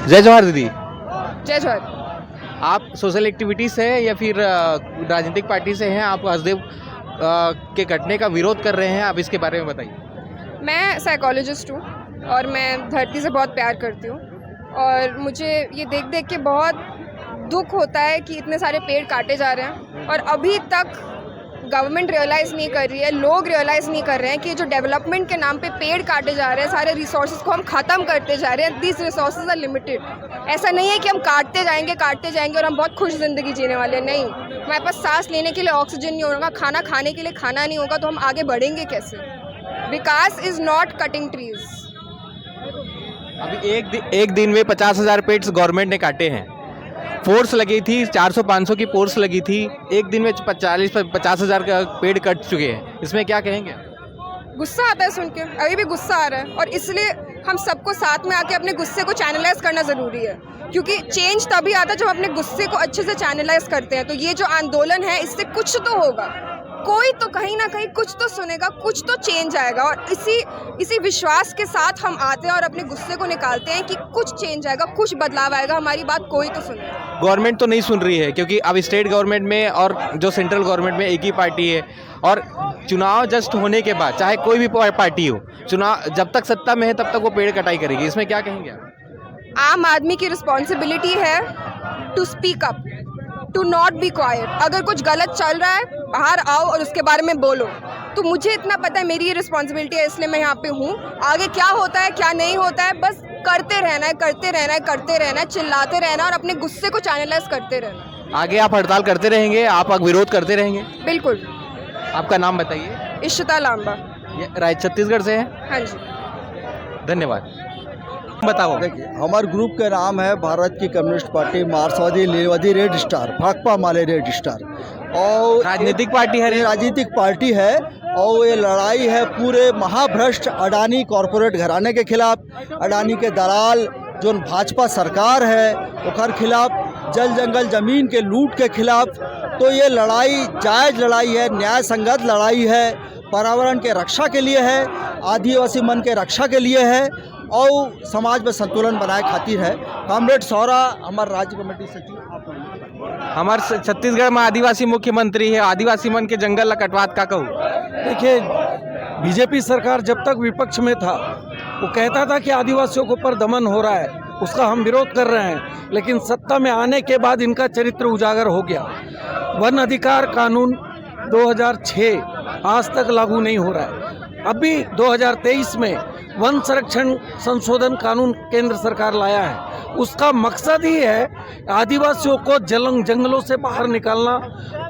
जय जवाहर दीदी। जय जवाहर। आप सोशल एक्टिविटी से हैं या फिर राजनीतिक पार्टी से हैं? आप हसदेव के कटने का विरोध कर रहे हैं, आप इसके बारे में बताइए। मैं साइकोलॉजिस्ट हूँ और मैं धरती से बहुत प्यार करती हूँ और मुझे ये देख देख के बहुत दुख होता है कि इतने सारे पेड़ काटे जा रहे हैं और अभी तक गवर्नमेंट रियलाइज़ नहीं कर रही है, लोग रियलाइज़ नहीं कर रहे हैं कि जो डेवलपमेंट के नाम पे पेड़ काटे जा रहे हैं, सारे रिसोर्सेज को हम ख़त्म करते जा रहे हैं। These resources are limited. ऐसा नहीं है कि हम काटते जाएंगे और हम बहुत खुश ज़िंदगी जीने वाले हैं। नहीं, हमारे पास सांस लेने के लिए ऑक्सीजन नहीं होगा, खाना खाने के लिए खाना नहीं होगा, तो हम आगे बढ़ेंगे कैसे? विकास इज़ नॉट कटिंग ट्रीज। अभी एक दिन में 50,000 पेड़ गवर्नमेंट ने काटे हैं। फोर्स लगी थी 400-500 की फोर्स लगी थी, एक दिन में 50,000 का पेड़ कट चुके हैं। इसमें क्या कहेंगे? गुस्सा आता है सुन के, अभी भी गुस्सा आ रहा है और इसलिए हम सबको साथ में आके अपने गुस्से को चैनलाइज करना ज़रूरी है, क्योंकि चेंज तभी आता है जब हम अपने गुस्से को अच्छे से चैनलाइज करते हैं। तो ये जो आंदोलन है, इससे कुछ तो होगा, कोई तो कहीं ना कहीं कुछ तो सुनेगा, कुछ तो चेंज आएगा और इसी विश्वास के साथ हम आते हैं और अपने गुस्से को निकालते हैं कि कुछ चेंज आएगा, कुछ बदलाव आएगा, हमारी बात कोई तो सुनेगा। गवर्नमेंट तो नहीं सुन रही है, क्योंकि अब स्टेट गवर्नमेंट में और जो सेंट्रल गवर्नमेंट में एक ही पार्टी है और चुनाव जस्ट होने के बाद चाहे कोई भी पार्टी हो, चुनाव जब तक सत्ता में है तब तक वो पेड़ कटाई करेगी। इसमें क्या कहेंगे आप? आम आदमी की रिस्पॉन्सिबिलिटी है to speak up, to not be quiet. अगर कुछ गलत चल रहा है, बाहर आओ और उसके बारे में बोलो। तो मुझे इतना पता है, मेरी ये रिस्पॉन्सिबिलिटी है, इसलिए मैं यहाँ पे हूँ। आगे क्या होता है क्या नहीं होता है, बस करते रहना है, चिल्लाते रहना और अपने गुस्से को चैनलाइज करते रहना। आगे आप हड़ताल करते रहेंगे, आप विरोध करते रहेंगे? बिल्कुल। आपका नाम बताइए। इशिता लांबा। छत्तीसगढ़ से हैं? हाँ जी। धन्यवाद। बताओ। देखिए, हमारे ग्रुप का नाम है भारत की कम्युनिस्ट पार्टी मार्क्सवादी लेनिनवादी रेड स्टार, भाकपा माले रेड स्टार। और राजनीतिक पार्टी है? राजनीतिक पार्टी है और ये लड़ाई है पूरे महाभ्रष्ट अडानी कॉरपोरेट घराने के खिलाफ, अडानी के दलाल जो भाजपा सरकार है उसके खिलाफ, जल जंगल ज़मीन के लूट के खिलाफ। तो ये लड़ाई जायज़ लड़ाई है, न्याय संगत लड़ाई है, पर्यावरण के रक्षा के लिए है, आदिवासी मन के रक्षा के लिए है और समाज में संतुलन बनाए खातिर है। कॉमरेड सौरा हमारे राज्य कमेटी सचिव। हमारे छत्तीसगढ़ में आदिवासी मुख्यमंत्री है, आदिवासी मन के जंगल ला कटवात का कहूँ। देखिए, बीजेपी सरकार जब तक विपक्ष में था वो कहता था कि आदिवासियों के ऊपर दमन हो रहा है, उसका हम विरोध कर रहे हैं, लेकिन सत्ता में आने के बाद इनका चरित्र उजागर हो गया। वन अधिकार कानून 2006 आज तक लागू नहीं हो रहा है। अभी 2023 में वन संरक्षण संशोधन कानून केंद्र सरकार लाया है। उसका मकसद ही है आदिवासियों को जंगलों से बाहर निकालना,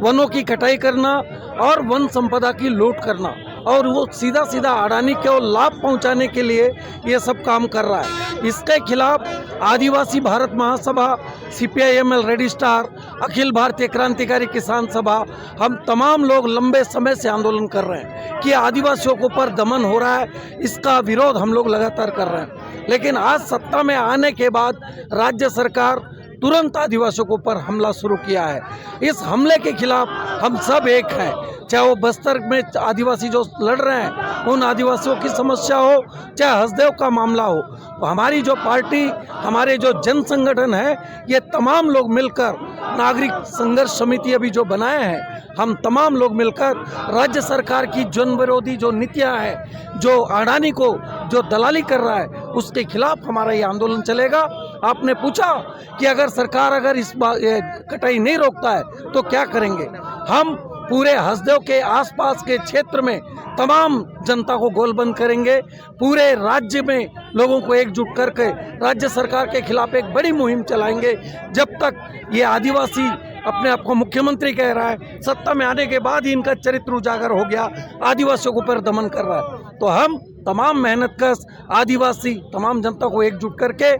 वनों की कटाई करना और वन संपदा की लूट करना, और वो सीधा सीधा अडानी को लाभ पहुंचाने के लिए ये सब काम कर रहा है। इसके खिलाफ आदिवासी भारत महासभा, CPIML red star, Akhil Bharatiya क्रांतिकारी किसान सभा, हम तमाम लोग लंबे समय से आंदोलन कर रहे हैं कि आदिवासियों के ऊपर दमन हो रहा है, इसका विरोध हम लोग लगातार कर रहे हैं। लेकिन आज सत्ता में आने के बाद राज्य सरकार तुरंत आदिवासियों के ऊपर हमला शुरू किया है। इस हमले के खिलाफ हम सब एक हैं, चाहे वो बस्तर में आदिवासी जो लड़ रहे हैं उन आदिवासियों की समस्या हो, चाहे हसदेव का मामला हो। तो हमारी जो पार्टी, हमारे जो जन संगठन है, ये तमाम लोग मिलकर नागरिक संघर्ष समिति अभी जो बनाए हैं, हम तमाम लोग मिलकर राज्य सरकार की जन विरोधी जो नीतियाँ हैं, जो अडानी को जो दलाली कर रहा है, उसके खिलाफ हमारा ये आंदोलन चलेगा। आपने पूछा कि अगर सरकार इस कटाई नहीं रोकता है तो क्या करेंगे? हम पूरे हसदेव के आसपास के क्षेत्र में तमाम जनता को गोलबंद करेंगे, पूरे राज्य में लोगों को एकजुट करके राज्य सरकार के खिलाफ एक बड़ी मुहिम चलाएंगे। जब तक ये आदिवासी अपने आप को मुख्यमंत्री कह रहा है, सत्ता में आने के बाद ही इनका चरित्र उजागर हो गया, आदिवासियों के ऊपर दमन कर रहा है, तो हम तमाम मेहनतकश आदिवासी तमाम जनता को एकजुट करके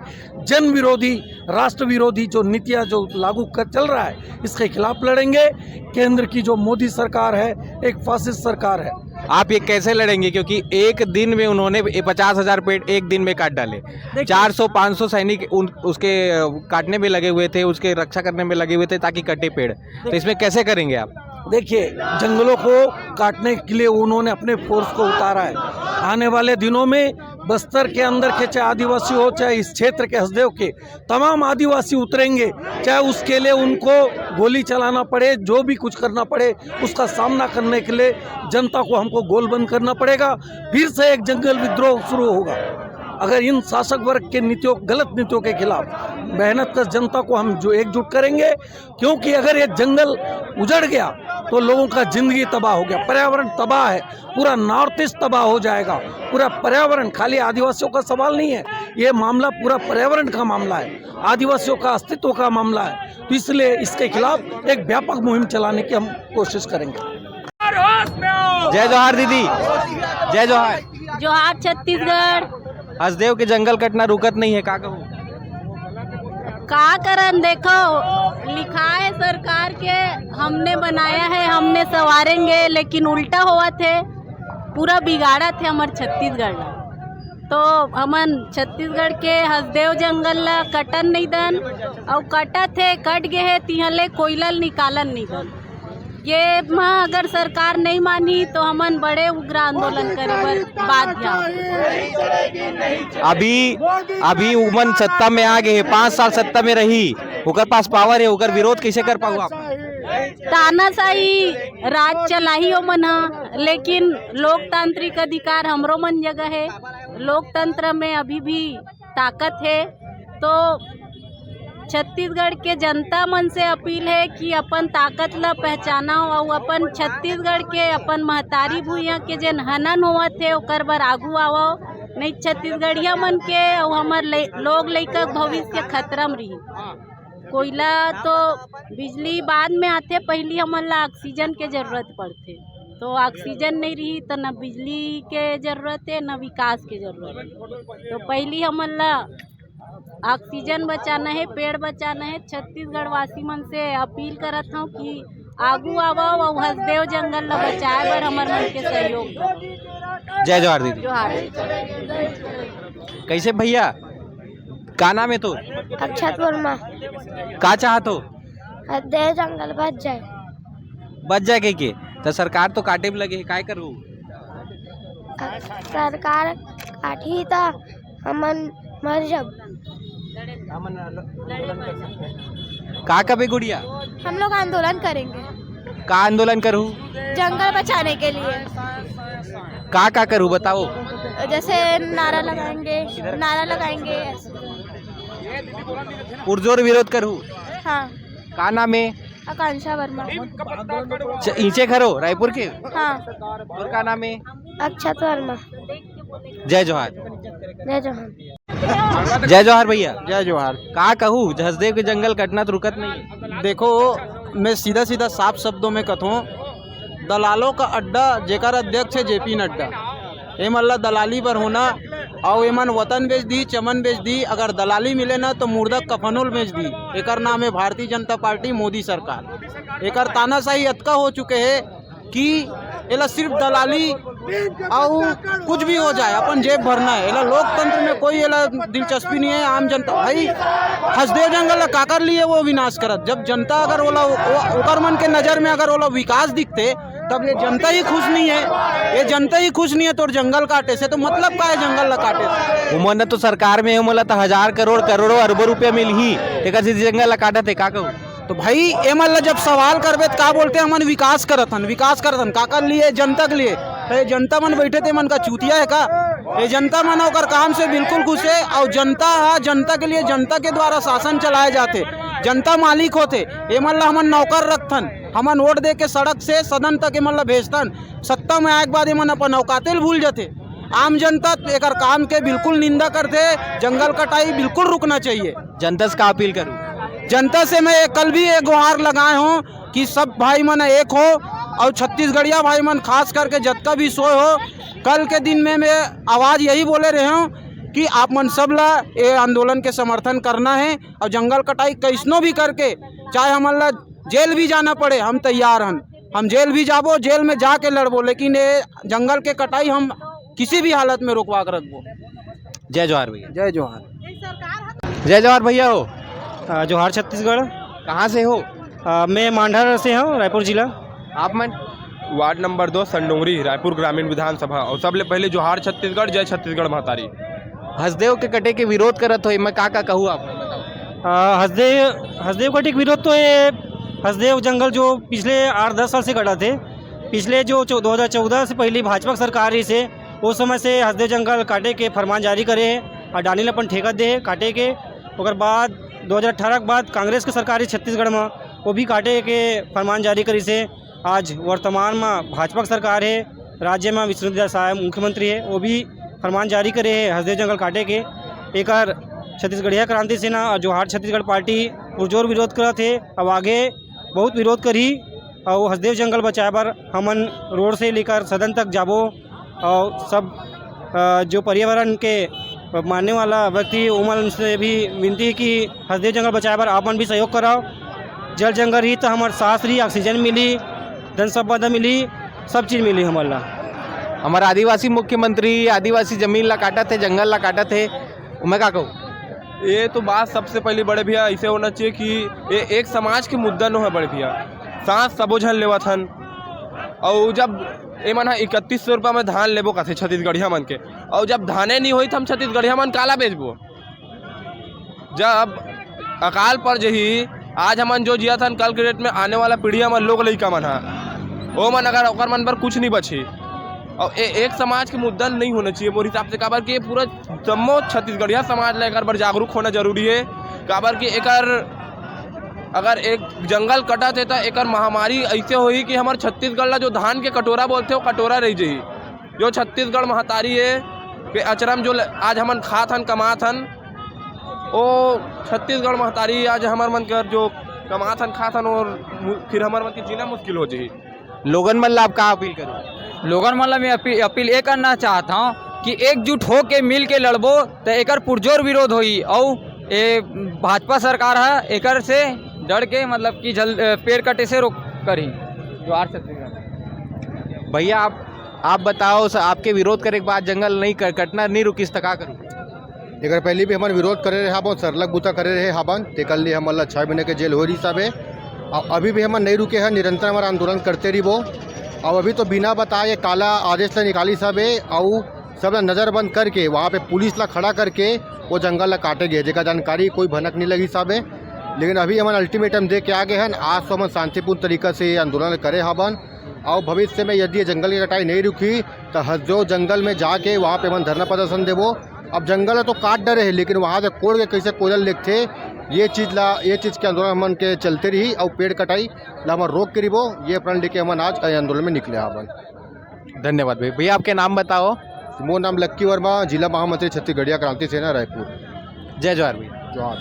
जन विरोधी, राष्ट्र विरोधी जो नीतियाँ जो लागू कर चल रहा है, इसके खिलाफ लड़ेंगे। केंद्र की जो मोदी सरकार है एक फासिस्ट सरकार है। आप ये कैसे लड़ेंगे, क्योंकि एक दिन में उन्होंने 50,000 पेड़ एक दिन में काट डाले। 400-500 सैनिक उसके काटने में लगे हुए थे, उसके रक्षा करने में लगे हुए थे ताकि कटे पेड़। तो इसमें कैसे करेंगे आप? देखिए, जंगलों को काटने के लिए उन्होंने अपने फोर्स को उतारा है। आने वाले दिनों में बस्तर के अंदर के चाहे आदिवासी हो, चाहे इस क्षेत्र के हसदेव के तमाम आदिवासी उतरेंगे, चाहे उसके लिए उनको गोली चलाना पड़े, जो भी कुछ करना पड़े, उसका सामना करने के लिए जनता को हमको गोलबंद करना पड़ेगा। फिर से एक जंगल विद्रोह शुरू होगा। अगर इन शासक वर्ग के नीतियों, गलत नीतियों के खिलाफ मेहनत कर जनता को हम जो एकजुट करेंगे, क्योंकि अगर ये जंगल उजड़ गया तो लोगों का जिंदगी तबाह हो गया, पर्यावरण तबाह है, पूरा नॉर्थ ईस्ट तबाह हो जाएगा। पूरा पर्यावरण, खाली आदिवासियों का सवाल नहीं है, ये मामला पूरा पर्यावरण का मामला है, आदिवासियों का अस्तित्व का मामला है। तो इसलिए इसके खिलाफ एक व्यापक मुहिम चलाने की हम कोशिश करेंगे। जय जोहार दीदी, जय जोहार। जोहार छत्तीसगढ़। हसदेव के जंगल कटना रुकत नहीं है, का कहूँ? का करन, देखो लिखा है सरकार के, हमने बनाया है, हमने सवारेंगे, लेकिन उल्टा हुआ थे, पूरा बिगाड़ा थे हमारे छत्तीसगढ़ ला। तो हमन छत्तीसगढ़ के हसदेव जंगल ला कटन नहीं दन, और कटत है, कट गए है, तिहले कोयलल निकालन नहीं दन। ये अगर सरकार नहीं मानी तो हमन बड़े उग्र आंदोलन करे पर बाध्य। अभी उमन सत्ता में आ गए, 5 साल सत्ता में रही, ओकर पास पावर है, ओकर विरोध कैसे कर पाऊ आप? तानाशाही राज चलाही हो मन हा, लेकिन लोकतांत्रिक अधिकार हमरो मन जगह है, लोकतंत्र में अभी भी ताकत है। तो छत्तीसगढ़ के जनता मन से अपील है कि अपन ताकत ला पहचाना और अपन छत्तीसगढ़ के अपन महतारी भूइयाँ के जन हनन होवत है ओकर बर आगू आवो, नहीं छत्तीसगढ़िया मन के और हमार लोग लइका भविष्य खतरा में रही। कोयला तो बिजली बाद में आते, पहली हमन ला ऑक्सीजन के जरूरत पड़ते, तो ऑक्सीजन नहीं रही तो न बिजली के जरूरत है न विकास के जरूरत है। तो पहली हमन ला ऑक्सीजन बचाना है, पेड़ बचाना है। छत्तीसगढ़ वासी मन से अपील करत हूँ कि आगू आवो और हसदेव जंगल ला बचाए बर हमर मन के सहयोग दो। जय जोहार दीदी। जोहार। कैसे भैया, का नाम है तो? अक्षत वर्मा। का चाहत हो? हसदेव जंगल बच जाए के? तो सरकार तो काटे में लगे है, काय करू? सरकार काटी तो हमन मर जब। का कबे गुड़िया? हम लोग आंदोलन करेंगे का आंदोलन करूँ? जंगल बचाने के लिए। का करूँ बताओ? जैसे नारा लगाएंगे पुरजोर विरोध करूँ? हाँ। का नाम है? आकांक्षा वर्मा। नीचे खरो रायपुर के? हाँ। और का नाम है? अक्षत वर्मा। जय जोहार। जय जोहार। जय जोहार भैया। जय जोहार। का कहूँ, हसदेव के जंगल कटना तो रुकत नहीं। देखो, मैं सीधा सीधा साफ शब्दों में कहूँ, दलालों का अड्डा जेकर अध्यक्ष है जेपी नड्डा, ये मल्ला दलाली पर होना और एमन वतन बेच दी, चमन बेच दी। अगर दलाली मिले ना तो मुर्दा कफनुल बेच दी। एकर नाम है भारतीय जनता पार्टी, मोदी सरकार। एकर तानाशाही अतका हो चुके हैं कि एला सिर्फ दलाली और कुछ भी हो जाए अपन जेब भरना है। एला लोकतंत्र में कोई एला दिलचस्पी नहीं है। आम जनता भाई हसदेव जंगल का कर लिए वो विनाश करत, जब जनता अगर ओला ओकर मन के नज़र में अगर ओला विकास दिखते तब ये जनता ही खुश नहीं है। ये जनता ही खुश नहीं है तो जंगल काटे से तो मतलब का है जंगल ला काटे से? उमन तो सरकार में उमला तो 1000 करोड़ करोड़ों अरबों रुपया मिल ही, एक जंगल ला काटत है, का कहूँ? तो भाई एमन ला जब सवाल करबे तो का बोलते हमन विकास करत हन का कर लिए जनता के लिए। तो ये जनता मन बैठे थे मन का चूतिया है का? ये जनता मन ओकर काम से बिल्कुल खुश है और जनता के लिए जनता के द्वारा शासन चलाए जाते, जनता मालिक होते। एमन ला हमन नौकर रखथन, हमन वोट दे के सड़क से सदन तक एमन ला भेजतन। सत्ता में आए के बाद एमन अपन औकातिल भूल जाते। आम जनता एकर काम के बिल्कुल निंदा करते। जंगल कटाई बिल्कुल रुकना चाहिए। जनता से का अपील करूँ? जनता से मैं कल भी एक गुहार लगाए हूँ कि सब भाई मन एक हो और छत्तीसगढ़िया भाई मन खास करके जत्का भी सोए हो। कल के दिन में मैं आवाज़ यही बोले रहे हूँ कि आप मन सब ला ये आंदोलन के समर्थन करना है और जंगल कटाई कैसनो भी करके, चाहे हमन ला जेल भी जाना पड़े, हम तैयार हन। हम जेल भी जाबो, जेल में जाके लड़बो, लेकिन ये जंगल के कटाई हम किसी भी हालत में रोकवा कर रखबो। जय जोहार भैया। जय जोहार। जय जोहार भैया। हो जोहार छत्तीसगढ़। कहाँ से हो? मैं मांडर से हूँ, रायपुर जिला। आप मन वार्ड नंबर 2 संडोंगरी रायपुर ग्रामीण विधानसभा और सबले पहले जोहार छत्तीसगढ़ जय छत्तीसगढ़ महतारी। हसदेव के कटे के विरोध करत हो, मैं का कहूँ आप बताओ। हसदेव का टिक विरोध तो ये हसदेव जंगल जो पिछले 8-10 साल से कटा थे। पिछले जो 2014 से पहले भाजपा सरकार ही से उस समय से हसदेव जंगल काटे के फरमान जारी करे है। अडानी ने अपन ठेका दे काटे के, ओकर बाद 2018 के बाद कांग्रेस के सरकार छत्तीसगढ़ में वो भी काटे के फरमान जारी करी से। आज वर्तमान में भाजपा की सरकार है, राज्य में विष्णुदेव साय मुख्यमंत्री है, वो भी फरमान जारी करे है हसदेव जंगल काटे के। एक छत्तीसगढ़िया क्रांति सेना और जोहार छत्तीसगढ़ पार्टी पुरजोर विरोध करत है। अब आगे बहुत विरोध करी और हसदेव जंगल बचाए बर हमन रोड से लेकर सदन तक जाबो और सब जो पर्यावरण के मानने वाला व्यक्ति उमन से भी विनती है कि हसदेव जंगल बचाए बर आप मन भी सहयोग कराओ। जल जंगल ही तो हमारे सांस रही, ऑक्सीजन मिली, धन संपदा मिली, सब चीज़ मिली हमारा। हमारा आदिवासी मुख्यमंत्री आदिवासी जमीन ला काटा थे, जंगल ला काटा थे, मैं का कहूँ। ये तो बात सबसे पहले बड़े भैया ऐसे होना चाहिए कि ये एक समाज के मुद्दा न है बड़े भैया। सांस सबो झन लेवत हन और जब ए मन 3100 रुपये में धान लेबो कथे छत्तीसगढ़िया मन के, और जब धाने नहीं हुई तो हम छत्तीसगढ़िया मन काला बेचबो। जब अकाल पर जही आज हमन जो जिया था कल के डेट में आने वाला पीढ़िया मन लोग लइका मन है वो मन अगर ओकर मन पर कुछ नहीं बची और एक समाज के मुद्दा नहीं होना चाहिए मोर हिसाब से। काबर कि ये पूरा जम्मो छत्तीसगढ़िया समाज ला एक बार जागरूक होना जरूरी है। काबर कि एकर अगर एक जंगल कटा थे तो एक महामारी ऐसे होई कि हमारे छत्तीसगढ़ ला जो धान के कटोरा बोलते हो कटोरा रह जाही। जो छत्तीसगढ़ महतारी है कि अचरम जो आज हमन खात हन कमात हन वो छत्तीसगढ़ महतारी आज हमार मन कर जो कमात हन खात हन और फिर हमार मन के जीना मुश्किल हो जाही। लोगन मन ला आप का अपील करो। लोगन मन ला मैं अपील ये करना चाहता हूँ कि एकजुट हो के मिल के लड़बो तो एकर पुरजोर विरोध होई और ये भाजपा सरकार है एकर से डर के मतलब कि पेड़ कटे से रोक करी। जोहार छत्तीसगढ़। भैया आप बताओ, आपके विरोध करे के बाद जंगल नहीं कटना नहीं रुकिस तो का करूँ। एकर पहले भी हमारे विरोध करे रहे बहुत सरलग बुता करे रहे हाबन तेकर लिए हमारा 6 महीने के जेल हो रही सब है। और अभी भी हम नहीं रुके हैं, निरंतर हमारा आंदोलन करते रही वो। और अभी तो बिना बताए काला आदेश ला निकाली सब है और सब नज़रबंद करके वहाँ पे पुलिस ला खड़ा करके वो जंगल ला काटे गए जेका जानकारी कोई भनक नहीं लगी सब है। लेकिन अभी हमारे अल्टीमेटम दे के आ गए हैं, आज तो हम शांतिपूर्ण तरीका से आंदोलन करे हाबन। और भविष्य में यदि जंगल की कटाई नहीं रुकी तो हसदेव जंगल में जाके वहाँ पे हम धरना प्रदर्शन देवो। अब जंगल तो काट डरे है लेकिन वहाँ से कोड़ के कैसे कोयलल लिखते ये चीज़ के आंदोलन हमन के चलते रही और पेड़ कटाई ला हम रोक के रिबो ये प्रण लेके हम आज आंदोलन में निकले हाबन। धन्यवाद भैया। आपके नाम बताओ। मोर नाम लक्की वर्मा, जिला महामंत्री छत्तीसगढ़िया क्रांति सेना रायपुर। जय जोहार भैया। जोहार।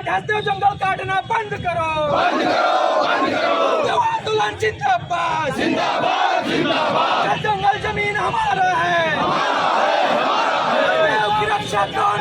हसदेव जंगल काटना बंद करो, बंद करो, बंद करो। आंदोलन जिंदाबाद, जिंदाबाद, जिंदाबाद। जंगल जमीन हमारा है, हमारा है, हमारा है। की रक्षा कौन